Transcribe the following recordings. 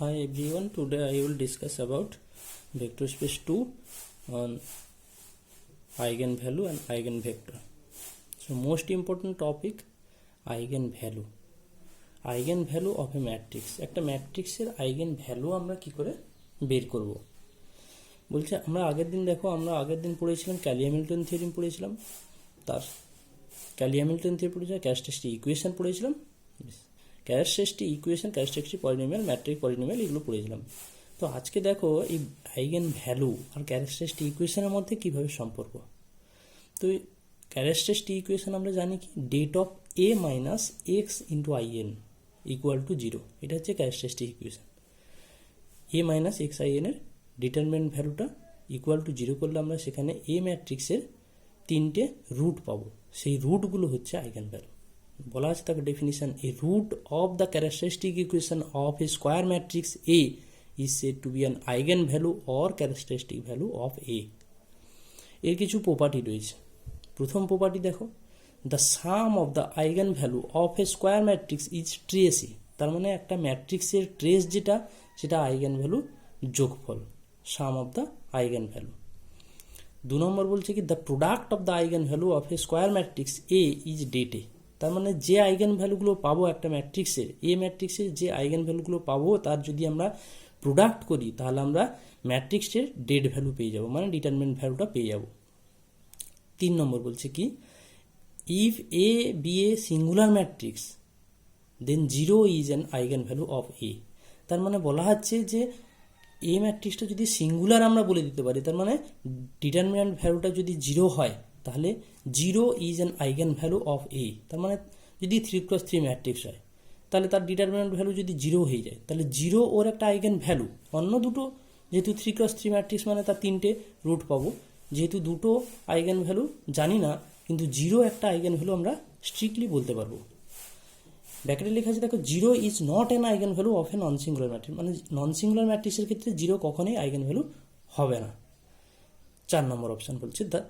Hi everyone, today I will discuss about vector space 2 on eigenvalue and eigenvector. So most important topic eigenvalue. Eigenvalue of a matrix. একটা ম্যাট্রিক্সের eigenvalue আমরা কি করে বের করব বলছে আমরা আগের দিন পড়েছিলাম ক্যালি-হ্যামিল্টন থিওরেম পড়েছিলাম, তার ক্যালি-হ্যামিল্টন থিওরেম পড়েছিলাম, ক্যারেক্টারিস্টিক ইকুয়েশন পড়েছিলাম, characteristic equation, characteristic polynomial, matric polynomial এগুলো পড়েছিলাম। তো আজকে দেখো এই আইগেন ভ্যালু আর ক্যারেক্টারিস্টিক ইকুয়েশনের মধ্যে কিভাবে সম্পর্ক। তো ক্যারেক্টারিস্টিক ইকুয়েশন আমরা জানি কি det of A minus x into I N equal to zero, এটা হচ্ছে characteristic equation. A minus X I এনের ডিটারমিনেন্ট ভ্যালুটা ইকুয়াল টু জিরো করলে আমরা সেখানে এ ম্যাট্রিক্সের তিনটে রুট পাবো, সেই রুটগুলো হচ্ছে আইগেন ভ্যালু। বলা আছে তাকে definition, a root of the characteristic equation of a square matrix A is said to be an eigen value or characteristic value of A. এর কিছু প্রপার্টি রয়েছে। প্রথম প্রপার্টি দেখো, the sum of the eigen value of a square matrix is trace, তার মানে একটা ম্যাট্রিক্সের trace যেটা সেটা আইগেন ভ্যালু যোগফল, sum of the eigen value. দু নম্বর বলছে কি the product of the eigen value of a square matrix A is det A, তার মানে যে আইগেন ভ্যালুগুলো পাবো একটা ম্যাট্রিক্সের, এ ম্যাট্রিক্সের যে আইগেন ভ্যালুগুলো পাবো তার যদি আমরা প্রোডাক্ট করি তাহলে আমরা ম্যাট্রিক্সের ডেট ভ্যালু পেয়ে যাব, মানে ডিটারমিনেন্ট ভ্যালুটা পেয়ে যাব। তিন নম্বর বলছে কি if A be a singular matrix then zero is an eigen value of A, তার মানে বলা হচ্ছে যে এ ম্যাট্রিক্সটা যদি সিঙ্গুলার আমরা বলে দিতে পারি, তার মানে ডিটারমিনেন্ট ভ্যালুটা যদি জিরো হয় তাহলে zero is an eigen value of A. তার মানে যদি 3x3 ম্যাট্রিক্স হয় তাহলে তার ডিটারমিনেন্ট ভ্যালু যদি জিরো হয়ে যায় তাহলে জিরো ওর একটা আইগেন ভ্যালু। অন্য দুটো যেহেতু 3x3 ম্যাট্রিক্স মানে তার তিনটে রুট পাবো, যেহেতু দুটো আইগেন ভ্যালু জানি না কিন্তু জিরো একটা আইগেন ভ্যালু আমরা স্ট্রিক্টলি বলতে পারবো। ব্র্যাকেটে লেখা আছে দেখো zero is not an eigen value of a non singular matrix, মানে নন সিঙ্গুলার ম্যাট্রিক্সের ক্ষেত্রে জিরো কখনোই আইগেন ভ্যালু হবে না। 4 নম্বর অপশন বলছে the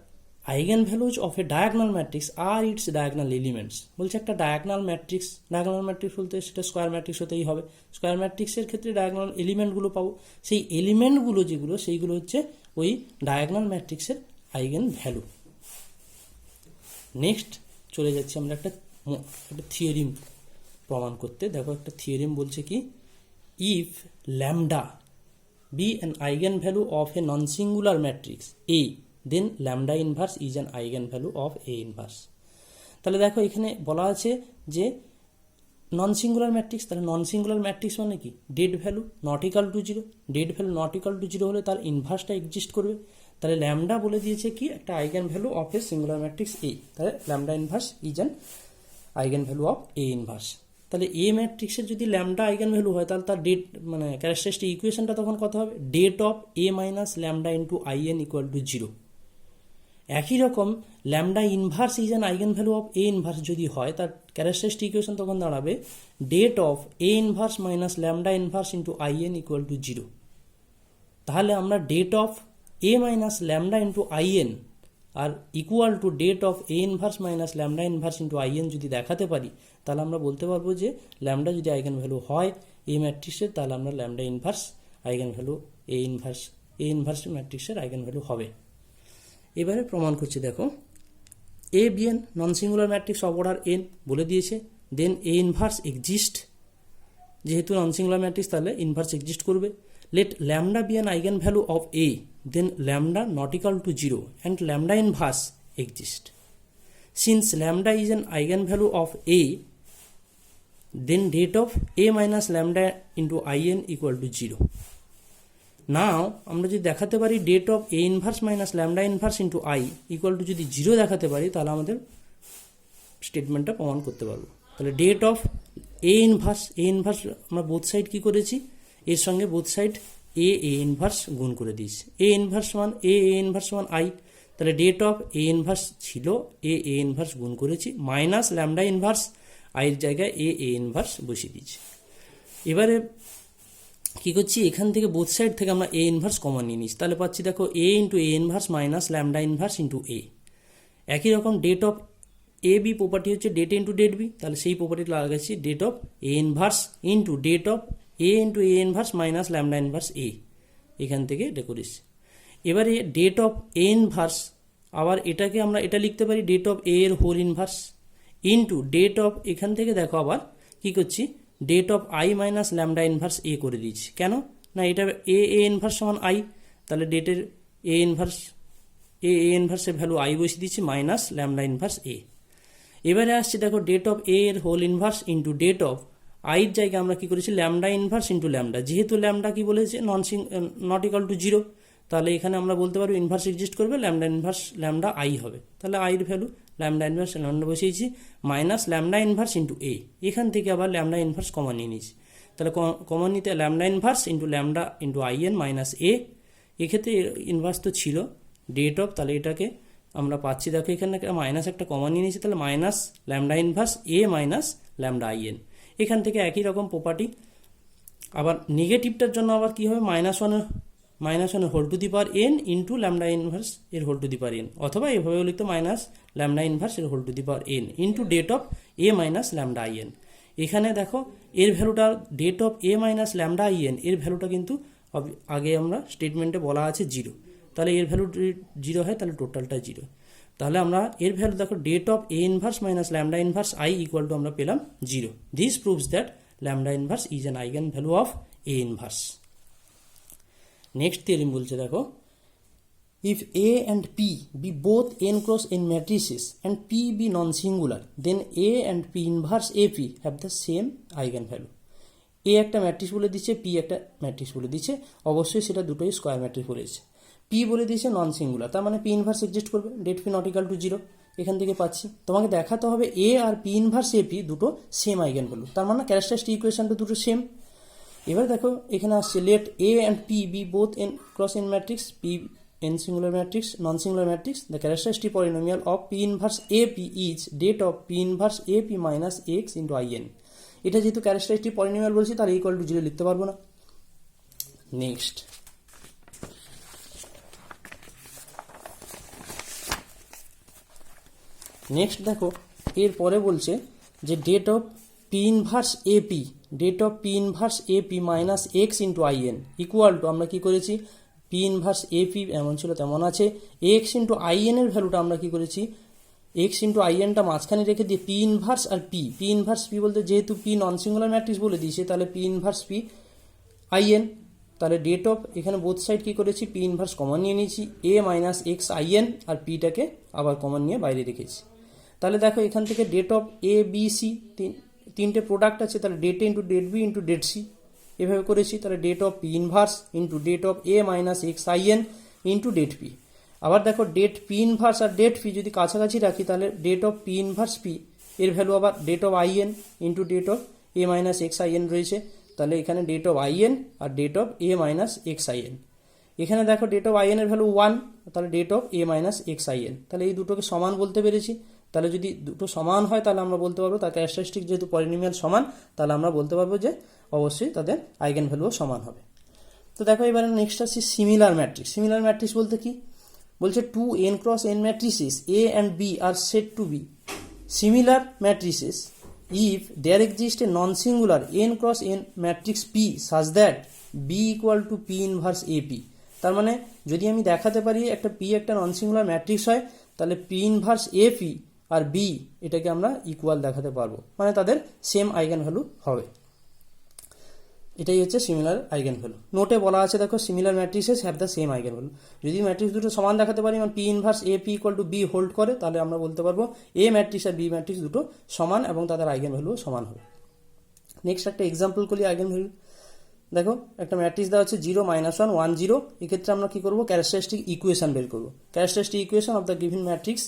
eigen values of a diagonal matrix are its diagonal elements. বলছে একটা ডায়াগনাল ম্যাট্রিক্স বলতে সেটা স্কোয়ার ম্যাট্রিক্স হতেই হবে, স্কোয়ার ম্যাট্রিক্সের ক্ষেত্রে ডায়াগনাল এলিমেন্টগুলো পাবো, সেই এলিমেন্টগুলো যেগুলো সেইগুলো হচ্ছে ওই ডায়াগনাল ম্যাট্রিক্সের আইগেন ভ্যালু। নেক্সট চলে যাচ্ছি আমরা একটা থিওরিম প্রমাণ করতে। দেখো একটা থিওরিম বলছে কি if lambda be an eigen value of a non singular matrix A then lambda inverse is an eigen value of A inverse. তাহলে দেখো এখানে বলা আছে যে নন সিঙ্গুলার ম্যাট্রিক্স, তাহলে নন সিঙ্গুলার ম্যাট্রিক্স মানে কি det value not equal to zero, det value not equal to zero হলে তার ইনভার্সটা এক্সিস্ট করবে। তাহলে ল্যামডা বলে দিয়েছে কি একটা eigen value of a singular matrix A, তাহলে lambda inverse is an eigen value of A inverse. তাহলে এ ম্যাট্রিক্সের যদি ল্যামডা আইগেন ভ্যালু হয় তাহলে তার ডেট মানে ক্যারেক্টারিস্টিক ইকুয়েশনটা তখন কত হবে, det of A minus lambda into I N equal to zero. একই রকম lambda inverse is an eigen value of A inverse যদি হয় তার ক্যারেক্টারিস্টিক ইকুয়েশন তখন দাঁড়াবে det of A inverse minus lambda inverse into I N equal to zero. তাহলে আমরা det of A minus lambda into I N আর equal to det of A inverse minus lambda inverse into I N যদি দেখাতে পারি তাহলে আমরা বলতে পারবো যে ল্যামডা যদি আইগেন ভ্যালু হয় এ ম্যাট্রিক্সের তাহলে আমরা lambda inverse eigen value A inverse ম্যাট্রিক্সের আইগেন ভ্যালু হবে। এবারে প্রমাণ করছি দেখো A be an non singular matrix of order n বলে দিয়েছে, দেন এ ইনভার্স এক্সিস্ট, যেহেতু নন সিঙ্গুলার ম্যাট্রিক্স তাহলে ইনভার্স এক্সিস্ট করবে। Let lambda be an eigen value of A then lambda not equal to zero and lambda inverse exist. Since lambda is an eigen value of A then det of A minus lambda into I N equal to zero. Now আমরা যদি দেখাতে পারি det of A inverse minus lambda inverse into I equal to যদি zero দেখাতে পারি তাহলে আমাদের স্টেটমেন্টটা প্রমাণ করতে পারবো। তাহলে ডেট অফ এ ইনভার্স আমরা বোথ সাইড কি করেছি, এর সঙ্গে বোথ সাইড এ ইনভার্স গুণ করে দিয়েছি, এ ইনভার্স ওয়ান আই, তাহলে ডেট অফ এ ইনভার্স ছিল এ ইনভার্স গুণ করেছি মাইনাস ল্যামডা ইনভার্স আইয়ের জায়গায় এ ইনভার্স বসিয়ে দিয়েছি। এবারে কি করছি এখান থেকে বোথ সাইড থেকে আমরা এ ইনভার্স কমন নিয়ে নিচ্ছি, তাহলে পাচ্ছি দেখো A into A inverse minus lambda inverse into A. একই রকম det of A B property হচ্ছে ডেট ইন্টু ডেট বি, তাহলে সেই প্রপার্টি লাগাচ্ছি det of A inverse into det of A into A inverse minus lambda inverse A, এখান থেকে এটা করেছি। এবারে ডেট অফ এ ইনভার্স, আবার এটাকে আমরা এটা লিখতে পারি ডেট অফ এ এর whole inverse into det of, এখান থেকে দেখো আবার কি করছি, det of I minus lambda inverse A করে দিয়েছি। কেন না, এটা এ ইনভার্স সমান আই, তাহলে ডেটের এ ইনভার্সের ভ্যালু আই বসিয়ে দিচ্ছি মাইনাস ল্যামডা ইনভার্স এ। এবারে আসছে দেখো ডেট অফ এ এর whole inverse into det of আইয়ের জায়গায় আমরা কি করেছি ল্যামডা ইনভার্স ইন্টু ল্যামডা, যেহেতু ল্যামডা কি বলেছে নট ইকাল টু জিরো, তাহলে এখানে আমরা বলতে পারবো ইনভার্স এক্সিস্ট করবে, ল্যামডা ইনভার্স ল্যামডা আই হবে, তাহলে আইয়ের ভ্যালু ল্যামডা ইনভার্স ল্যামডা বসিয়েছি মাইনাস ল্যামডা ইনভার্স ইন্টু এ, এখান থেকে আবার ল্যামডা ইনভার্স কমন নিয়ে নিয়েছি, তাহলে কমন নিতে lambda inverse into lambda into I n minus A, এক্ষেত্রে ইনভার্স তো ছিল ডেট অফ, তাহলে এটাকে আমরা পাচ্ছি দেখো এখানে মাইনাস একটা কমন নিয়ে নিয়েছি, তাহলে minus lambda inverse A minus lambda I N. এখান থেকে একই রকম প্রপার্টি, আবার নেগেটিভটার জন্য আবার কি হবে, মাইনাস ওয়ানের whole to the power n into lambda inverse এর whole to the power n, অথবা এভাবেও লিখতে মাইনাস ল্যামডা ইনভার্স এর whole to the power n into det of A minus lambda I n. এখানে দেখো এর ভ্যালুটা det of A minus lambda I n, এর ভ্যালুটা কিন্তু আগে আমরা স্টেটমেন্টে বলা আছে জিরো, তাহলে এর ভ্যালু জিরো হয়, তাহলে টোটালটা জিরো, তাহলে আমরা এর ভ্যালু দেখো det of A inverse minus lambda inverse I equal to আমরা পেলাম জিরো। This proves that lambda inverse is an eigen value of A inverse. Next theorem বলছে দেখো, if A and P be both n cross n matrices and P be non-singular, then A and P inverse AP have the same eigenvalue. A একটা matrix বলে দিচ্ছে, P একটা matrix বলে দিচ্ছে, অবশ্যই সেটা দুটোই স্কোয়ার ম্যাট্রিক্স বলেছে। P বলে দিয়েছে নন সিঙ্গুলার, তার মানে P ইনভার্স এক্সিস্ট করবে, det P not equal to zero, এখান থেকে পাচ্ছি। তোমাকে দেখাতে হবে A আর P ইনভার্স AP দুটো সেম আইগেনভ্যালু, তার মানে ক্যারেক্টারিস্টিক ইকুয়েশনটা দুটো সেম। এবার দেখো এখানে আসছে late A and P be both n cross n matrix, P n singular matrix, non-singular matrix, the characteristic polynomial of P inverse AP is date of P inverse AP minus x into in. এটা যেহেতু characteristic polynomial বলছি, তাহলে equal to zero লিখতে পারবো না। Next দেখো এরপরে বলছে যে det of P inverse AP minus x into IN equal to, আমরা কি করেছি পি ইনভার্স এপি এমন ছিল তেমন আছে, এক্স ইন্টু আইএন এর ভ্যালুটা আমরা কি করেছি এক্স ইন্টু আইএনটা মাঝখানে রেখে দিয়ে পি ইনভার্স আর পি ইনভার্স পি বলতে যেহেতু পি নন সিঙ্গুলার ম্যাট্রিক্স বলে দিয়েছে, তাহলে পি ইনভার্স পি আইএন, তাহলে ডেট অফ এখানে বোথ সাইড কি করেছি পি ইনভার্স কমন নিয়ে নিয়েছি, এ মাইনাস এক্স আইএন আর পিটাকে আবার কমন নিয়ে বাইরে রেখেছি। তাহলে দেখো এখান থেকে det of A B C তিনটে প্রোডাক্ট আছে, তাহলে det into det B into det C এভাবে করেছি, তাহলে det of P inverse into det of A minus X IN into det P. আবার দেখো ডেট পি ইনভার্স আর ডেট পি যদি কাছাকাছি রাখি, তাহলে det of P inverse P এর ভ্যালু আবার det of IN into det of A minus X IN রয়েছে, তাহলে এখানে ডেট অফ আইএন আর det of A minus X IN. এখানে দেখো ডেট অফ আইএন এর ভ্যালু 1, তাহলে det of A minus X in, তাহলে এই দুটোকে সমান বলতে পেরেছি। তাহলে যদি দুটো সমান হয় তাহলে আমরা বলতে পারবো তার ক্যারেক্টারিস্টিক যেহেতু পলিনোমিয়াল সমান, তাহলে আমরা বলতে পারবো যে অবশ্যই তাদের আইগেন ভ্যালুও সমান হবে। তো দেখো এবারে নেক্সট আসছে সিমিলার ম্যাট্রিক্স। সিমিলার ম্যাট্রিক্স বলতে কি বলছে, 2n cross n matrices A and B are said to be similar matrices if there exists a non-singular n cross n matrix P such that B equal to P inverse AP। তার মানে যদি আমি দেখাতে পারি একটা P একটা নন singular matrix হয়, তাহলে P ইনভার্স AP আর B এটাকে আমরা ইকুয়াল দেখাতে পারবো, মানে তাদের সেম আইগেন ভ্যালু হবে। এটাই হচ্ছে সিমিলার আইগেন ভ্যালু। নোটে বলা আছে দেখো similar matrices have the same eigen value. যদি ম্যাট্রিক্স দুটো সমান দেখাতে পারি, মানে P inverse A P equal to B hold করে, তাহলে আমরা বলতে পারবো এ ম্যাট্রিক্স আর বি ম্যাট্রিক্স দুটো সমান এবং তাদের আইগেন ভ্যালু সমান হবে। নেক্সট একটা এক্সাম্পল করি আইগেন ভ্যালু। দেখো একটা ম্যাট্রিক্স দেওয়া হচ্ছে 0 -1 1 0, এক্ষেত্রে আমরা কি করবো ক্যারেক্টারিস্টিক ইকুয়েশন বের করবো। Characteristic equation of the given matrix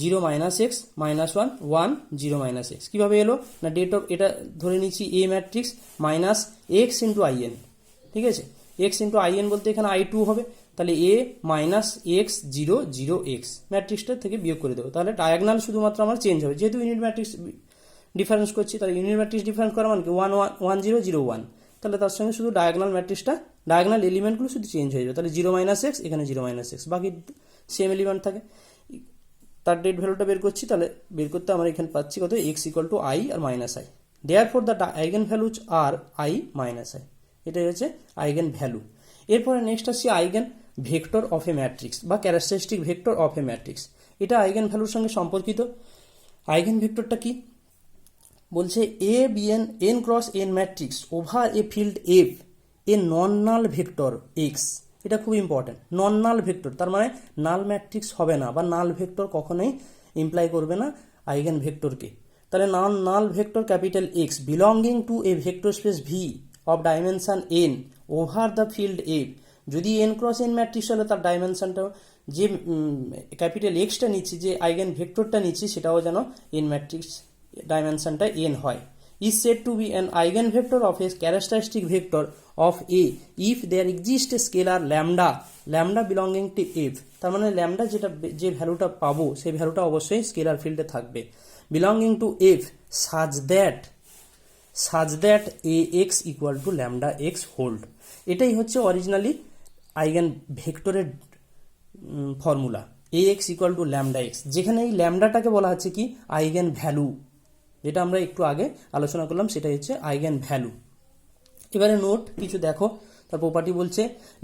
0 - x -1 1 0 - x কিভাবে এলো না, ডেট অফ এটা ধরে নিচ্ছি A matrix minus x into I n, ঠিক আছে, এক্স ইন্টু আইএন বলতে এখানে I2 হবে, তাহলে এ মাইনাস এক্স 0 0 x ম্যাট্রিক্সটা থেকে বিয়োগ করে দেবো, তাহলে ডায়াগনাল শুধুমাত্র আমার চেঞ্জ হবে, যেহেতু ইউনিট ম্যাট্রিক্স ডিফারেন্স করছি, তাহলে ইউনিট ম্যাট্রিক্স ডিফারেন্স করা মানে কি 1 1 0 0 1, তাহলে তার সঙ্গে শুধু ডায়াগনাল ম্যাট্রিক্সটা ডায়াগনাল এলিমেন্টগুলো শুধু চেঞ্জ হয়ে যাবে, তাহলে 0 - x এখানে 0 - x, বাকি সেম এলিমেন্ট থাকে। তার ডেট ভ্যালুটা বের করছি, তাহলে বের করতে আমরা এখানে পাচ্ছি কত, এক্স ইকুয়াল টু আই আর minus i, therefore the eigen values are i minus i. এটাই হচ্ছে আইগেন ভ্যালু। এরপরে নেক্সট আসছে eigen vector of a matrix বা characteristic vector of a matrix. এটা আইগেন ভ্যালুর সঙ্গে সম্পর্কিত। আইগেন ভেক্টরটা কি বলছে, A be an n cross n matrix over a field F a non null vector x. এটা খুব ইম্পর্টেন্ট, নন নাল ভেক্টর, তার মানে নাল ম্যাট্রিক্স হবে না বা নাল ভেক্টর কখনোই ইমপ্লাই করবে না আইগেন ভেক্টরকে। তাহলে non null vector capital X belonging to a vector space V of dimension n over the field F. যদি এন ক্রস এন ম্যাট্রিক্স হলে তার ডাইমেনশনটা যে ক্যাপিটাল এক্সটা নিচ্ছি, যে আইগেন ভেক্টরটা নিচ্ছি, সেটাও যেন এন ম্যাট্রিক্স ডাইমেনশনটা এন হয়। is said to be an eigenvector of a characteristic vector of A if there exists a scalar lambda belonging to F। তার মানে ল্যামডা যেটা যে ভ্যালুটা পাবো সেই ভ্যালুটা অবশ্যই স্কেলার ফিল্ডে থাকবে, belonging to F such that Ax equal to lambda x hold। এটাই হচ্ছে অরিজিনালি আইগেন ভেক্টরের formula, Ax equal to lambda x, যেখানে এই ল্যামডাটাকে বলা হচ্ছে কি আইগেন ভ্যালু, যেটা আমরা একটু আগে আলোচনা করলাম সেটাই হচ্ছে আইগেন ভ্যালু। এবারে নোট কিছু দেখো, তার প্রপার্টি বলছে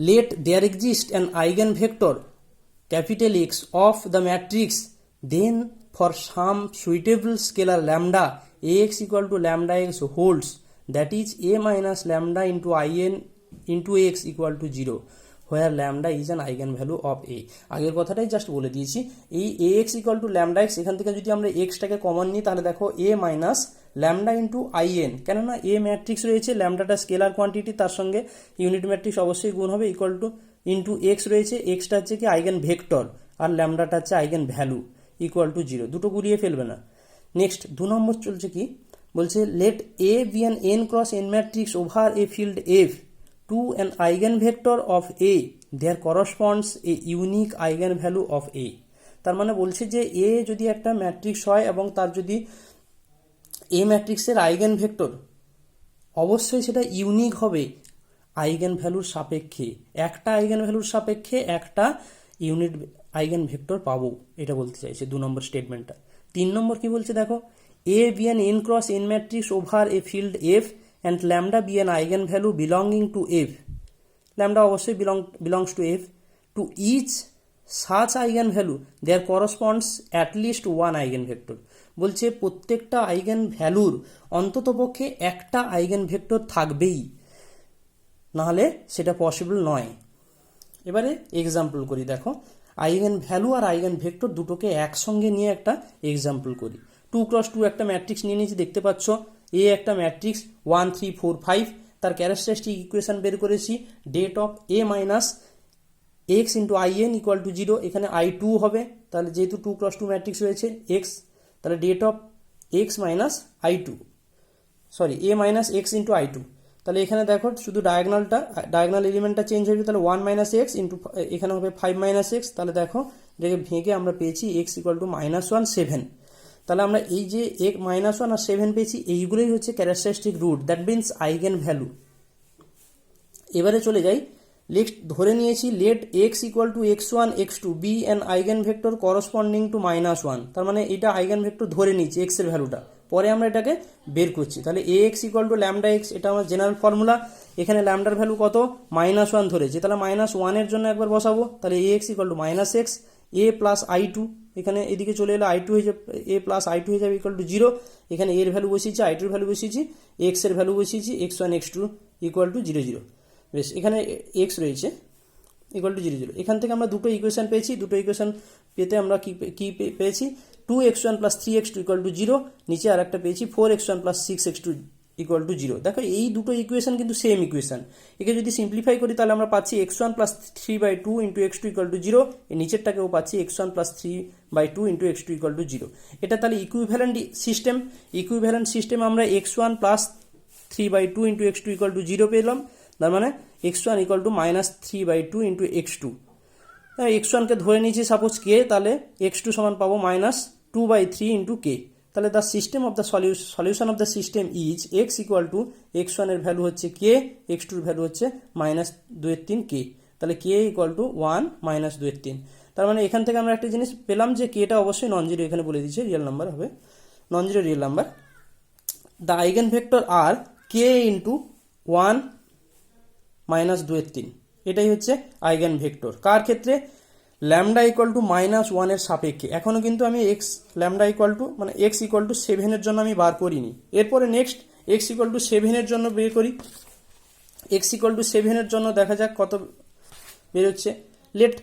let there exist an eigenvector capital X of the matrix then for some suitable scalar lambda Ax equal to lambda x holds, that is A minus lambda into In into x equal to 0 where lambda is an eigenvalue of A। আগের কথাটাই just বলে দিয়েছি, এই Ax equal to lambda x, এখান থেকে যদি আমরা এক্সটাকে common নিই তাহলে দেখো A minus lambda into In, কেননা এ ম্যাট্রিক্স রয়েছে, ল্যামডাটা স্কেলার কোয়ান্টিটি, তার সঙ্গে ইউনিট ম্যাট্রিক্স অবশ্যই গুণ হবে, ইকুয়াল টু ইন্টু এক্স রয়েছে, এক্সটা হচ্ছে কি আইগেন ভেক্টর আর ল্যামডাটা হচ্ছে আইগেন ভ্যালু, ইকুয়াল টু 0, দুটো গুলিয়ে ফেলবে না। নেক্সট 2 নম্বর চলছে কি বলছে, let A be an n cross n matrix over a field F to an eigenvector of A there corresponds a unique eigenvalue of A। তার মানে বলছে যে A যদি একটা ম্যাট্রিক্স হয় এবং তার যদি A ম্যাট্রিক্সের আইগেন ভেক্টর, অবশ্যই সেটা ইউনিক হবে আইগেন ভ্যালুর সাপেক্ষে, একটা আইগেন ভ্যালুর সাপেক্ষে একটা ইউনিট আইগেন ভেক্টর পাবো, এটা বলতে চাইছে 2 নম্বর স্টেটমেন্টটা। 3 নম্বর কি বলছে দেখো, A be an n cross n matrix over a field F and lambda be an eigenvalue belonging to F, lambda অবশ্যই belongs to F, to each such eigenvalue there corresponds at least one eigenvector। বলছে প্রত্যেকটা eigen ভ্যালুর অন্ততপক্ষে একটা eigen vector থাকবেই, নাহলে সেটা possible নয়। এবারে এক্সাম্পল করি, দেখো আইগেন ভ্যালু আর আইগেন ভেক্টর দুটোকে একসঙ্গে নিয়ে একটা এক্সাম্পল করি। 2 × 2 একটা ম্যাট্রিক্স নিয়ে নিয়েছি, দেখতে পাচ্ছ এ একটা ম্যাট্রিক্স 1 3 4 5, তার ক্যারেক্টারিস্টিক ইকুয়েশন বের করেছি, det of A minus x into In equal to 0, এখানে I2 হবে, তাহলে যেহেতু 2 × 2 ম্যাট্রিক্স রয়েছে এক্স, তাহলে det of X minus I2, sorry A minus x into I2, তাহলে এখানে দেখো শুধু ডায়াগনাল এলিমেন্টটা চেঞ্জ হয়ে যাবে, তাহলে 1 মাইনাস এক্স ইন্টু এখানে হবে 5 মাইনাস এক্স, তাহলে দেখো এটাকে ভেঙে আমরা পেয়েছি এক্স ইকুয়াল টু -1 7। তাহলে আমরা এই যে -1 আর 7 পেয়েছি, এইগুলোই হচ্ছে characteristic root, that means eigenvalue. এবারে চলে যাই, নেক্সট ধরে নিয়েছি let x equal to x1 x2 be an eigen vector corresponding to -1, তার মানে এটা আইগেন ভেক্টর ধরে নিচ্ছি এক্স এর ভ্যালুটা, পরে আমরা এটাকে বের করছি। তাহলে Ax equal to lambda x, এটা আমার জেনারেল ফর্মুলা, এখানে ল্যামডার ভ্যালু কত -1 ধরেছি, তাহলে -1 এর জন্য একবার বসাবো, তাহলে Ax equal to -x a plus I2, এখানে এদিকে চলে এলে I2 হয়ে যাবে, a প্লাস I2 হয়ে যাবে ইকুয়াল টু 0, এখানে এর ভ্যালু বসিয়েছি, I2 এর ভ্যালু বসিয়েছি, এক্স এর ভ্যালু বসিয়েছি x1 x2 ইকুয়াল টু 0 0, বেশ এখানে এক্স রয়েছে ইকুয়াল টু 0 0। এখান থেকে আমরা দুটো ইকুয়েশন পেয়েছি, দুটো ইকুয়েশন পেতে আমরা কি পেয়েছি, 2x1 plus 3x2 equal to 0, নিচে আর একটা পেয়েছি 4x1 plus 6x2 equal to 0। দেখো এই দুটো ইকুয়েশন কিন্তু সেম ইকুয়েশন, একে যদি সিম্পলিফাই করি তাহলে আমরা পাচ্ছি x1 plus 3/2 into x2 equal to 0, এই নিচেরটাকেও পাচ্ছি x1 plus 3/2 into x2 equal to 0। এটা তাহলে ইকুইভ্যালেন্ট সিস্টেম আমরা x1 plus 3/2 into x2 equal to 0 পেলাম, তার মানে x1 equal to -3/2 into x2, x1কে ধরে নিয়েছি সাপোজ k, তাহলে x2 সমান পাবো -2/3 ইন্টু k। তাহলে the system of the solution of the system is x equal to x1 এর ভ্যালু হচ্ছে k, x2 এর ভ্যালু হচ্ছে -2/3 k, তাহলে k ইকুয়াল টু 1 -2/3। তার মানে এখান থেকে আমরা একটা জিনিস পেলাম যে kটা অবশ্যই নন জিরো, এখানে বলে দিচ্ছে রিয়েল নাম্বার হবে, non zero real number. The eigen vector are K into 1 minus 2/3, এটাই হচ্ছে আইগেন ভেক্টর। কার ক্ষেত্রে? ল্যামডা ইকুয়াল টু -1 এর সাপেক্ষে। এখনও কিন্তু আমি এক্স ল্যামডা ইকুয়াল টু মানে এক্স ইকুয়াল টু 7 এর জন্য আমি বার করিনি। এরপরে নেক্সট এক্স ইকুয়াল টু 7 এর জন্য বের করি। এক্স ইকুয়াল টু 7 এর জন্য দেখা যাক কত বেরোচ্ছে। লেট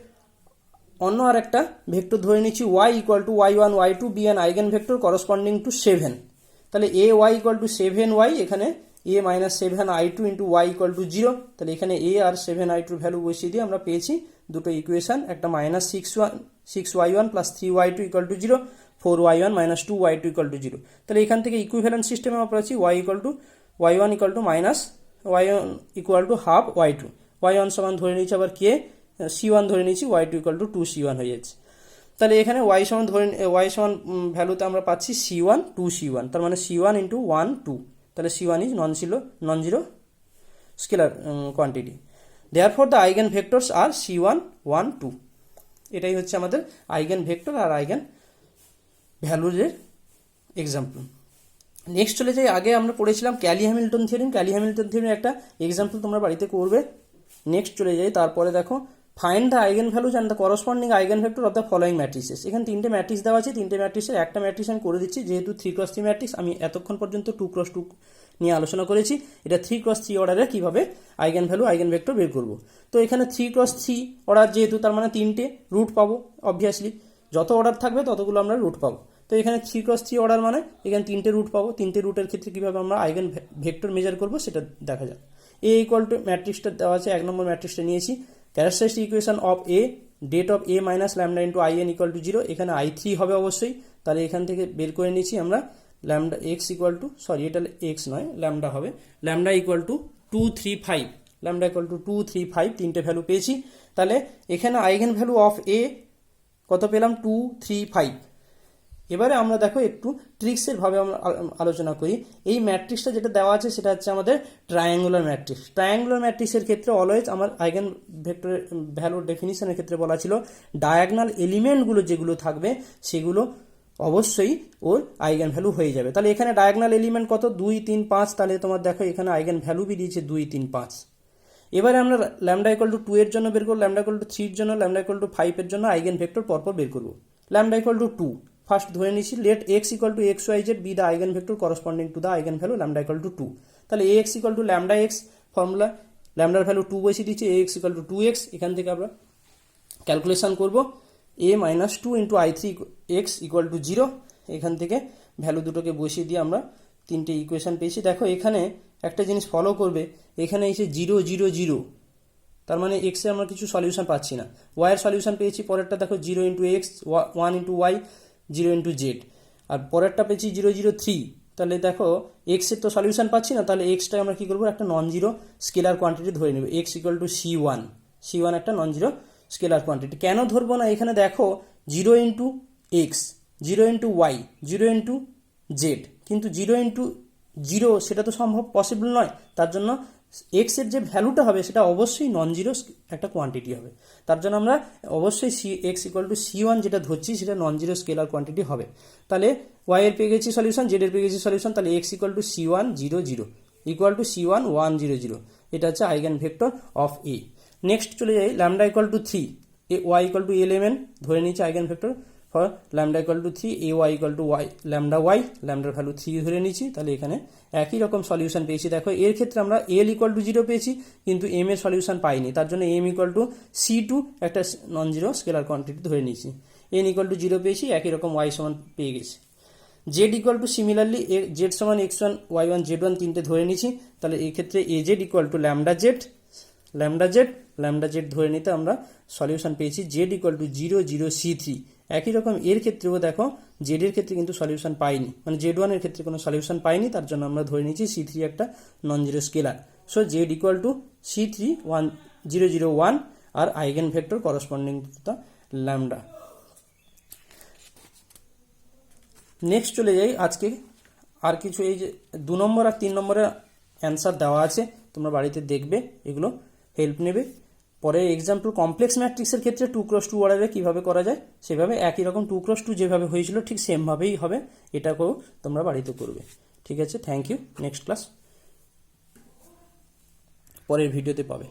অন্য আর একটা ভেক্টর ধরে নিচ্ছি y equal to y1 y2 be an eigen vector corresponding to 7। তাহলে A Y equal to 7y, এখানে a minus 7i2 into Y equal to 0। তাহলে এখানে a আর 7i2 ভ্যালু বসিয়ে দিয়ে আমরা পেয়েছি দুটো ইকুয়েশন, একটা -6y1 plus 3y2 equal to 0, 4y1 minus 2y2 equal to 0। তাহলে এখান থেকে ইকুইভ্যালেন্ট সিস্টেমে আমরা পাচ্ছি y equal to y1 equal to minus y1 equal to half y2, y1 সমান ধরে নিচ্ছি আবার কে c1 ধরে নিচ্ছি, y2 ইকুয়াল টু 2c1 হয়ে যাচ্ছে। তাহলে এখানে y সমান ভ্যালুতে আমরা পাচ্ছি c1 2c1, তার মানে c1 ইন্টু 1 2, তাহলে c1 is non zero scalar quantity. Therefore the eigenvectors are c1 1 2। এটাই হচ্ছে আমাদের আইগেন ভেক্টর আর আইগেন ভ্যালুজের এক্সাম্পল। নেক্সট চলে যাই, আগে আমরা পড়েছিলাম ক্যালি-হ্যামিল্টন থিওরেম। ক্যালি-হ্যামিল্টন থিওরেমের একটা এক্সাম্পল তোমরা বাড়িতে করবে। নেক্সট চলে যাই, তারপরে দেখো find the eigen values and the corresponding eigen vector of the following matrices. এখানে তিনটে ম্যাট্রিক্স দেওয়া আছে, তিনটে ম্যাট্রিক্সের একটা ম্যাট্রিক্স আমি করে দিচ্ছি, যেহেতু 3x3 ম্যাট্রিক্স। আমি এতক্ষণ পর্যন্ত 2x2 নিয়ে আলোচনা করেছি। এটা 3x3 অর্ডারে কিভাবে আইগেন ভ্যালু আইগেন ভেক্টর বের করব। তো এখানে 3x3 অর্ডার যেহেতু, তার মানে তিনটে রুট পাবো অবভিয়াসলি, যত অর্ডার থাকবে ততগুলো আমরা রুট পাবো। তো এখানে 3x3 অর্ডার মানে এখানে তিনটে রুট পাবো। তিনটে রুটের ক্ষেত্রে কিভাবে আমরা আইগেন ভেক্টর মেজার করবো সেটা দেখা যাক। এ ইকুয়াল টু ম্যাট্রিক্সটা দেওয়া আছে, 1 নম্বর ম্যাট্রিক্সটা নিয়েছি। Characteristic equation of A, det of A minus lambda into IN equal to 0। এখানে i3 হবে অবশ্যই, তাহলে এখান থেকে বের করে নিচ্ছি আমরা lambda x equal two, sorry এটা এক্স নয় ল্যামডা হবে, lambda equal to 2 3 5, lambda equal to 2 3 5, তিনটে ভ্যালু পেয়েছি। তাহলে এখানে আইগেন ভ্যালু অফ এ কত পেলাম? 2 3 5। এবারে আমরা দেখো একটু ট্রিক্সের ভাবে আমরা আলোচনা করি। এই ম্যাট্রিক্সটা যেটা দেওয়া আছে সেটা হচ্ছে আমাদের ট্রায়াঙ্গুলার ম্যাট্রিক্স। ট্রায়াঙ্গুলার ম্যাট্রিক্সের ক্ষেত্রে অলওয়েজ আমার আইগেন ভেক্টরের ভ্যালুর ডেফিনিশনের ক্ষেত্রে বলা ছিল ডায়াগনাল এলিমেন্টগুলো যেগুলো থাকবে সেগুলো অবশ্যই ওর আইগেন ভ্যালু হয়ে যাবে। তাহলে এখানে ডায়াগনাল এলিমেন্ট কত? 2 3 5। তাহলে তোমার দেখো এখানে আইগেন ভ্যালু বেরিয়েছে 2 3 5। এবারে আমরা ল্যামডা ইকুয়াল টু 2 এর জন্য বের করব, ল্যামডা ইকুয়াল টু 3 এর জন্য, ল্যামডা ইকুয়াল টু 5 এর জন্য আইগেন ভেক্টর পরপর বের করব। ল্যামডা ইকুয়াল টু 2 ফার্স্ট ধরে নিচ্ছি। Let x equal to x y z be the eigen vector corresponding to the eigen value lambda equal to 2। তাহলে A x equal to lambda x, formula ল্যামডার value 2 বসিয়ে দিচ্ছি, এ x equal two 2x। এখান থেকে আমরা calculation করব A minus 2 into i3 x equal to 0। এখান থেকে ভ্যালু দুটোকে বসিয়ে দিয়ে আমরা তিনটে ইকুয়েশন পেয়েছি। দেখো এখানে একটা জিনিস ফলো করবে, এখানে এসে 0 0 0, তার মানে এক্স এর আমরা কিছু সলিউশন পাচ্ছি না। ওয়াই এর সলিউশন পেয়েছি, পরেরটা দেখো 0 into x, 1 into Y, 0 into z. আর পরেরটা পেয়েছি 0 0 3। তাহলে দেখো এক্স এর তো সলিউশন পাচ্ছি না, তাহলে এক্সটা আমরা কি করবো? একটা নন জিরো স্কেলার কোয়ান্টিটি ধরে নেব। X equal to c1, c1 একটা নন জিরো স্কেলার কোয়ান্টিটি। কেন ধরবো না? এখানে দেখো 0 into X, 0 into Y, 0 into Z, কিন্তু 0 ইন্টু 0 সেটা তো সম্ভব পসিবল নয়। তার জন্য এক্স এর যে ভ্যালুটা হবে সেটা অবশ্যই নন জিরো একটা কোয়ান্টিটি হবে। তার জন্য আমরা অবশ্যই এক্স ইকুয়াল টু c1 যেটা ধরছি সেটা নন জিরো স্কেলার কোয়ান্টিটি হবে। তাহলে ওয়াই এর পেয়ে গেছি সলিউশন, জেড এর পেয়ে গেছি সলিউশন। তাহলে x equal to c1 0 0 equal to c1 1 0 0। এটা হচ্ছে eigen vector of A. Next চলে যাই, lambda equal to 3, y equal to element ধরে নিচ্ছি eigen vector for lambda equal to 3, A Y equal to y lambda y, ল্যামডার value 3 ধরে নিচ্ছি। তাহলে এখানে একই রকম সলিউশন পেয়েছি। দেখো এর ক্ষেত্রে আমরা এল ইকুয়াল টু 0 পেয়েছি, কিন্তু এম এর সলিউশন পাইনি। তার জন্য এম ইকুয়াল টু c2 একটা নন জিরো স্কেলার কোয়ান্টিটি ধরে নিয়েছি। এন ইকুয়াল টু 0 পেয়েছি, একই রকম ওয়াই সমান পেয়ে গেছি। Z equal two similarly Z সমান x1 y1 z1 তিনটে ধরে নিচ্ছি। তাহলে এই ক্ষেত্রে A Z equal to lambda Z, lambda Z, lambda Z ধরে নিতে আমরা সলিউশন পেয়েছি জেড ইকুয়াল টু 0 0 c3। একই রকম এর ক্ষেত্রেও দেখো জেড এর ক্ষেত্রে কিন্তু সলিউশন পাইনি, মানে z1 এর ক্ষেত্রে কোনো সলিউশন পাইনি। তার জন্য আমরা ধরে নিচ্ছি c3 একটা non zero scalar. So Z equal to c3 1 0 0 1 are eigen vector corresponding to the lambda. Next চলে যাই আজকে আর কিছু, এই যে 2 নম্বর আর 3 নম্বরের অ্যান্সার দেওয়া আছে, তোমরা বাড়িতে দেখবে, এগুলো হেল্প নেবে। পরে এক্সাম্পল কমপ্লেক্স ম্যাট্রিক্সের ক্ষেত্রে 2x2 অর্ডারে কীভাবে করা যায় সেভাবে একই রকম 2x2 যেভাবে হয়েছিল ঠিক সেমভাবেই হবে, এটাকেও তোমরা বাড়িতে করবে। ঠিক আছে, থ্যাংক ইউ। নেক্সট ক্লাস পরের ভিডিওতে পাবে।